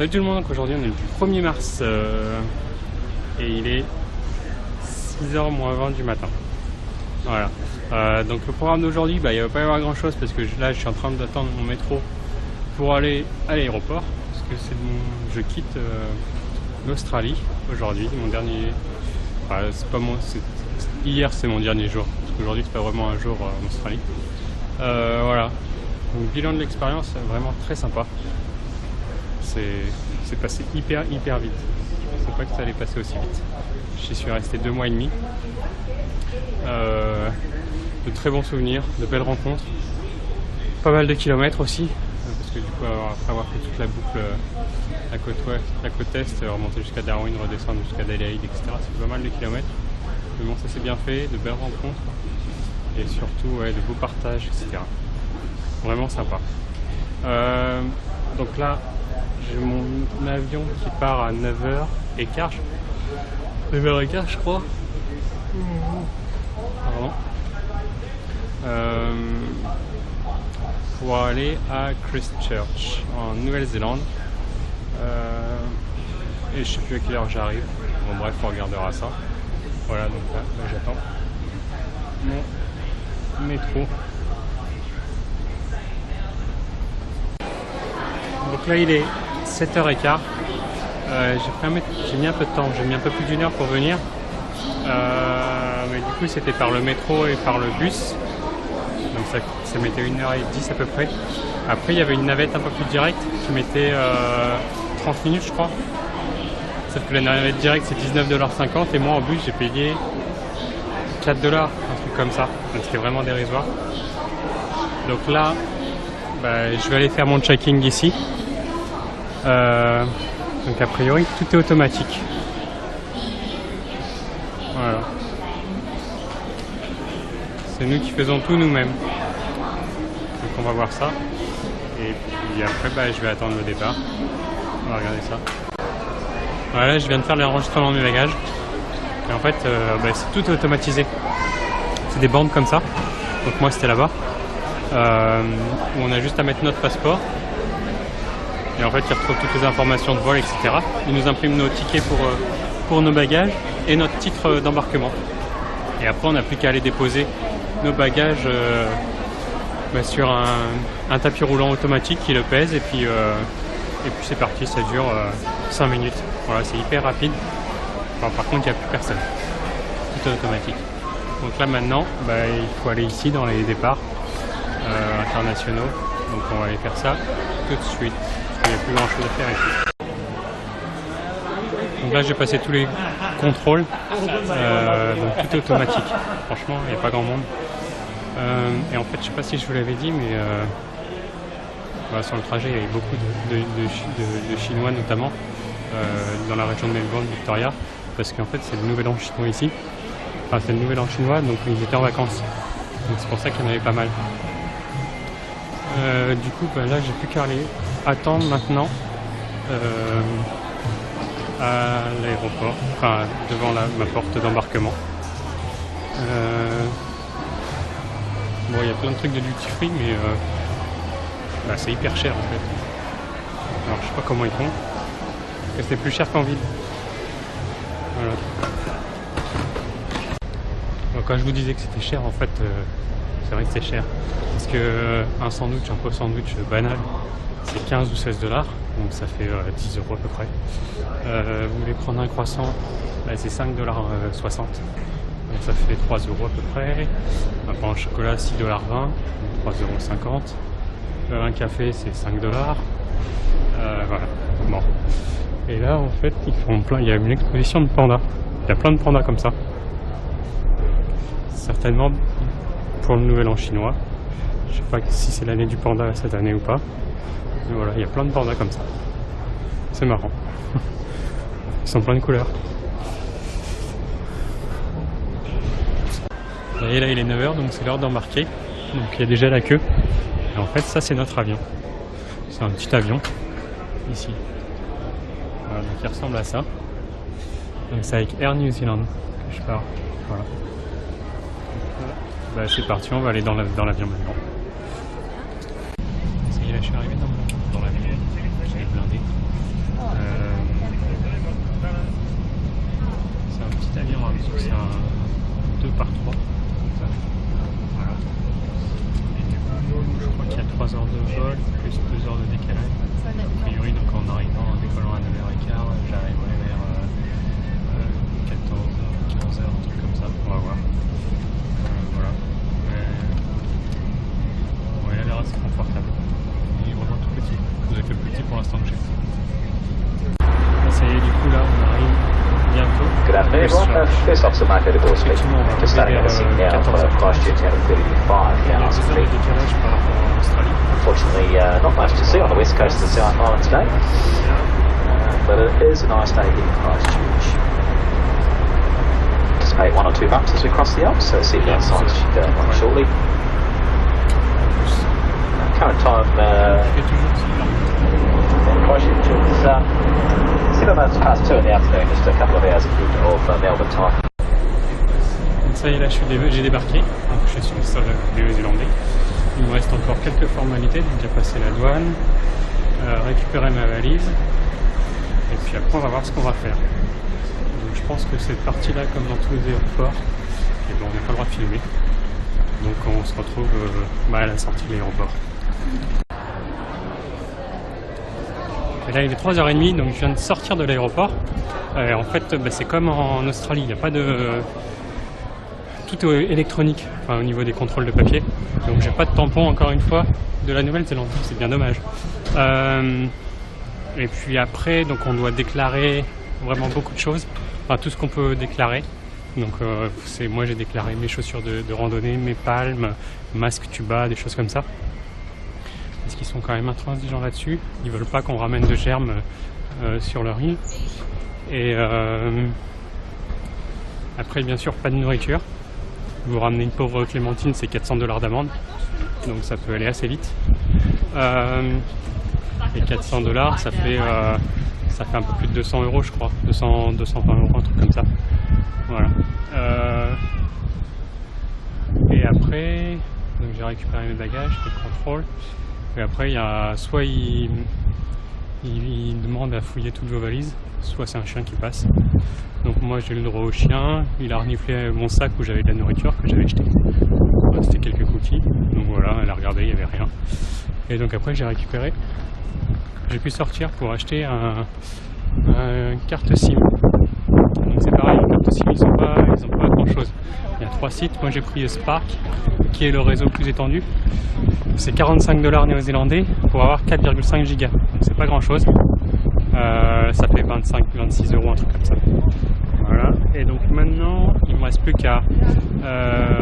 Salut tout le monde, aujourd'hui on est le 1er mars et il est 6h moins 20 du matin. Voilà. Donc le programme d'aujourd'hui, il ne va pas y avoir grand chose parce que là je suis en train d'attendre mon métro pour aller à l'aéroport parce que je quitte l'Australie aujourd'hui, mon dernier. Enfin, c'est pas mon. Hier c'est mon dernier jour parce qu'aujourd'hui c'est pas vraiment un jour en Australie. Voilà. Donc bilan de l'expérience, vraiment très sympa. C'est passé hyper vite. Je pensais pas que ça allait passer aussi vite. J'y suis resté 2 mois et demi. De très bons souvenirs, de belles rencontres. Pas mal de kilomètres aussi, parce que du coup après avoir fait toute la boucle, la côte ouest, la côte est, remonter jusqu'à Darwin, redescendre jusqu'à Adelaide, etc. C'est pas mal de kilomètres. Mais bon, ça s'est bien fait, de belles rencontres et surtout de beaux partages, etc. Vraiment sympa. Donc là, j'ai mon avion qui part à 9h15. 9h15 je crois. Pardon. Pour aller à Christchurch en Nouvelle-Zélande. Et je sais plus à quelle heure j'arrive. Bon bref, on regardera ça. Voilà, donc là j'attends mon métro. Donc là il est 7h15. J'ai mis un peu de temps, j'ai mis un peu plus d'1 heure pour venir. Mais du coup c'était par le métro et par le bus. Donc ça mettait 1h10 à peu près. Après il y avait une navette un peu plus directe qui mettait 30 minutes je crois. Sauf que la navette directe c'est 19,50 $ et moi en bus j'ai payé 4 $, un truc comme ça. Donc c'était vraiment dérisoire. Donc là je vais aller faire mon checking ici. Donc a priori tout est automatique. Voilà. C'est nous qui faisons tout nous-mêmes. Donc on va voir ça. Et puis après je vais attendre le départ. On va regarder ça. Voilà, je viens de faire l'enregistrement de mes bagages. Et en fait c'est tout automatisé. C'est des bandes comme ça. Donc moi c'était là-bas. Où on a juste à mettre notre passeport. Et en fait, il retrouve toutes les informations de vol, etc. Il nous imprime nos tickets pour nos bagages et notre titre d'embarquement. Et après, on n'a plus qu'à aller déposer nos bagages sur un tapis roulant automatique qui le pèse. Et puis c'est parti, ça dure 5 minutes. Voilà, c'est hyper rapide. Enfin, par contre, il n'y a plus personne. Tout est automatique. Donc là, maintenant, il faut aller ici dans les départs internationaux. Donc on va aller faire ça tout de suite. Il n'y a plus grand chose à faire ici. Donc là j'ai passé tous les contrôles, donc tout est automatique. Franchement il n'y a pas grand monde. Et en fait je sais pas si je vous l'avais dit mais sur le trajet il y avait beaucoup de Chinois notamment dans la région de Melbourne, Victoria, parce qu'en fait c'est le nouvel an chinois ici. Enfin c'est le nouvel an chinois donc ils étaient en vacances. Donc c'est pour ça qu'il y en avait pas mal. Du coup là j'ai plus qu'à aller attendre maintenant à l'aéroport, enfin devant ma porte d'embarquement. Bon il y a plein de trucs de duty free mais c'est hyper cher en fait. Alors je sais pas comment ils font, parce que c'est plus cher qu'en ville. Voilà. Donc quand je vous disais que c'était cher en fait c'est vrai que c'est cher. Parce que un pot sandwich banal c'est 15 ou 16 $, donc ça fait 10 € à peu près. Vous voulez prendre un croissant, c'est 5,60 $, donc ça fait 3 € à peu près. Un pain au chocolat 6,20 $, 3,50 €. Un café c'est 5 $. Voilà. Bon. Et là en fait ils font plein, il y a une exposition de pandas. Il y a plein de pandas comme ça. Certainement pour le nouvel an chinois. Je sais pas si c'est l'année du panda cette année ou pas. Mais voilà, il y a plein de pandas comme ça. C'est marrant. Ils sont plein de couleurs. Et là il est 9h donc c'est l'heure d'embarquer. Donc il y a déjà la queue. Et en fait ça c'est notre avion. C'est un petit avion. Ici. Voilà, donc il ressemble à ça. Donc c'est avec Air New Zealand que je pars. Voilà. C'est parti, on va aller dans l'avion maintenant. Ça y est, là je suis arrivé dans l'avion. Je l'ai blindé. pour l'instant que j'ai. Ça y est, du coup là on arrive bientôt. Good afternoon, everyone. First officer Mark Edwards speaking. Just starting at a scene now for Christchurch out of 35 hours of feet. Unfortunately, not much to see on the west coast of the South Island today, but it is a nice day here in Christchurch. Anticipate 1 or 2 bumps as we cross the Alps, so seatbelt signs should go on shortly. Current time in Christchurch is 7 minutes past 2 in the afternoon, just a couple of hours of Melbourne time. Donc ça y est, là j'ai débarqué, donc je suis sur le sol néo-zélandais. Il me reste encore quelques formalités, donc j'ai passé la douane, récupérer ma valise, et puis après on va voir ce qu'on va faire. Donc je pense que cette partie-là, comme dans tous les aéroports, et ben, on n'a pas le droit de filmer. Donc on se retrouve à la sortie de l'aéroport. Et là il est 3h30, donc je viens de sortir de l'aéroport. En fait c'est comme en Australie, il n'y a pas de... Tout est électronique, enfin, au niveau des contrôles de papier. Donc j'ai pas de tampon encore une fois de la Nouvelle-Zélande, c'est bien dommage. Et puis après, donc on doit déclarer vraiment beaucoup de choses, enfin tout ce qu'on peut déclarer. Donc moi j'ai déclaré mes chaussures de randonnée, mes palmes, masque tuba, des choses comme ça. Parce qu'ils sont quand même intransigeants là-dessus. Ils veulent pas qu'on ramène de germes sur leur île. Et après bien sûr pas de nourriture. Vous ramenez une pauvre clémentine, c'est 400 $ d'amende, donc ça peut aller assez vite. Et 400 $, ça fait un peu plus de 200 € je crois, 220 €, un truc comme ça. Voilà. Et après, donc j'ai récupéré mes bagages, le contrôle. Et après, il y a soit il demande à fouiller toutes vos valises, soit c'est un chien qui passe. Donc moi j'ai le droit au chien, il a reniflé mon sac où j'avais de la nourriture que j'avais jeté. C'était quelques cookies, donc voilà, elle a regardé, il n'y avait rien. Et donc après j'ai récupéré, j'ai pu sortir pour acheter un carte SIM. Donc c'est pareil, les cartes SIM ils ont pas grand chose. Il y a 3 sites, moi j'ai pris Spark, qui est le réseau le plus étendu. C'est 45 $ néo-zélandais pour avoir 4,5 Go. Donc c'est pas grand chose. Ça fait 25-26 €, un truc comme ça. Voilà. Et donc maintenant, il me reste plus qu'à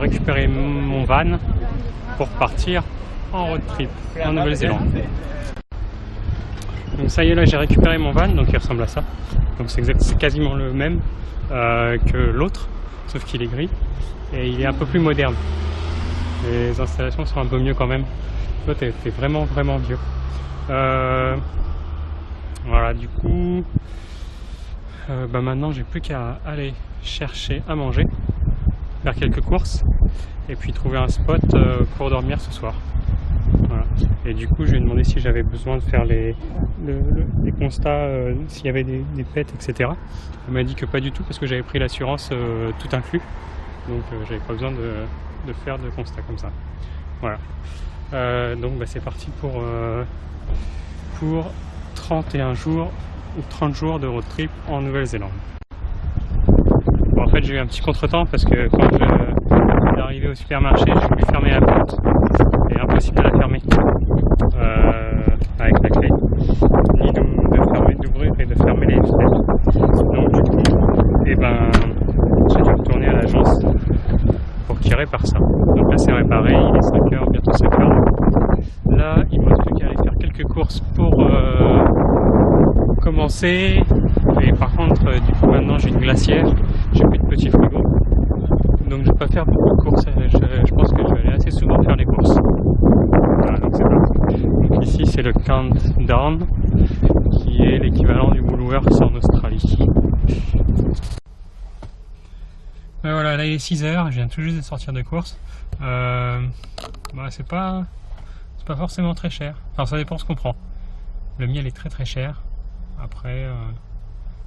récupérer mon van pour partir en road trip en Nouvelle-Zélande. Donc ça y est, là j'ai récupéré mon van, donc il ressemble à ça. Donc c'est quasiment le même que l'autre, sauf qu'il est gris et il est un peu plus moderne. Les installations sont un peu mieux quand même. L'autre est vraiment vieux. Voilà, du coup, maintenant j'ai plus qu'à aller chercher à manger, faire quelques courses et puis trouver un spot pour dormir ce soir. Voilà. Et du coup, je lui ai demandé si j'avais besoin de faire les constats, s'il y avait des pets, etc. Elle m'a dit que pas du tout parce que j'avais pris l'assurance tout inclus, donc j'avais pas besoin de faire de constats comme ça. Voilà. Donc c'est parti pour 31 jours ou 30 jours de road trip en Nouvelle-Zélande. Bon, en fait j'ai eu un petit contretemps parce que quand je suis arrivé au supermarché, j'ai voulu fermer la porte et impossible de la fermer avec la clé, ni d'ouvrir et de fermer les fenêtres. Donc du coup, j'ai dû retourner à l'agence pour qu'ils réparent ça. Donc là c'est réparé, il est 5h, bientôt 5h. Là il me reste plus qu'à aller faire quelques courses pour commencer. Et par contre du coup maintenant j'ai une glacière, j'ai plus de petit frigo, donc je vais pas faire beaucoup de courses. Je pense que je vais aller assez souvent faire les courses. Voilà, donc c'est parti. Donc ici c'est le Countdown qui est l'équivalent du Woolworths en Australie. Voilà, là il est 6h, je viens tout juste de sortir de course. C'est pas forcément très cher. Enfin, ça dépend ce qu'on prend. Le miel est très cher. Après,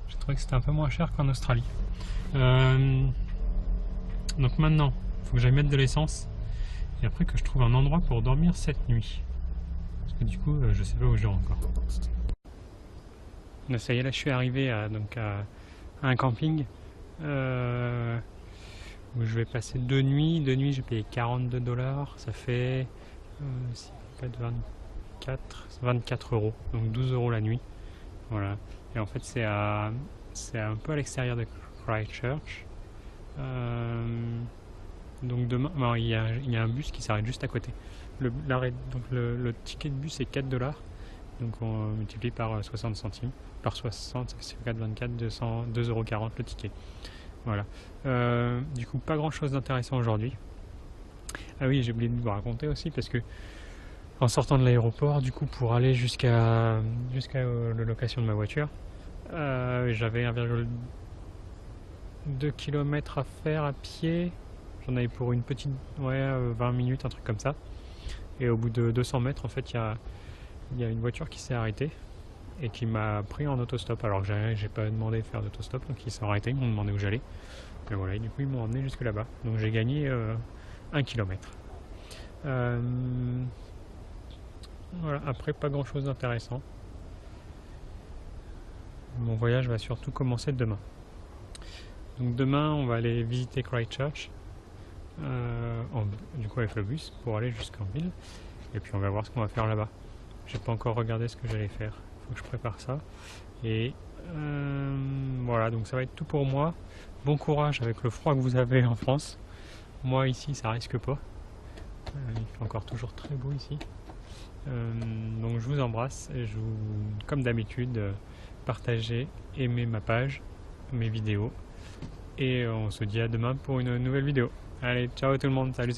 j'ai trouvé que c'était un peu moins cher qu'en Australie. Donc maintenant, il faut que j'aille mettre de l'essence et après que je trouve un endroit pour dormir cette nuit. Parce que du coup, je sais pas où je vais encore. Donc, ça y est, là je suis arrivé à un camping. Où je vais passer 2 nuits. 2 nuits, j'ai payé 42 $. Ça fait 24 €, donc 12 € la nuit. Voilà. Et en fait c'est un peu à l'extérieur de Christchurch. Donc demain, il y a un bus qui s'arrête juste à côté. Le ticket de bus est 4 $, donc on multiplie par 60 centimes, par 60, ça fait 4,24, 2,40 € le ticket. Voilà. Du coup, pas grand chose d'intéressant aujourd'hui. Ah oui, j'ai oublié de vous raconter aussi, parce que en sortant de l'aéroport, du coup, pour aller jusqu'à la location de ma voiture, j'avais 1,2 km à faire à pied. J'en avais pour une petite 20 minutes, un truc comme ça. Et au bout de 200 mètres, en fait, il y a une voiture qui s'est arrêtée et qui m'a pris en autostop. Alors que j'ai pas demandé de faire d'autostop, donc ils sont arrêtés, ils m'ont demandé où j'allais. Et voilà, et du coup, ils m'ont emmené jusque là-bas. Donc j'ai gagné 1 km. Voilà, après, pas grand chose d'intéressant. Mon voyage va surtout commencer demain. Donc demain, on va aller visiter Christchurch. Du coup avec le bus pour aller jusqu'en ville, et puis on va voir ce qu'on va faire là-bas. J'ai pas encore regardé ce que j'allais faire, faut que je prépare ça, et voilà, donc ça va être tout pour moi. Bon courage avec le froid que vous avez en France. Moi ici ça risque pas, il fait encore toujours très beau ici. Donc je vous embrasse et comme d'habitude, partagez, aimez ma page, mes vidéos, et on se dit à demain pour une nouvelle vidéo. Allez, ciao tout le monde, salut.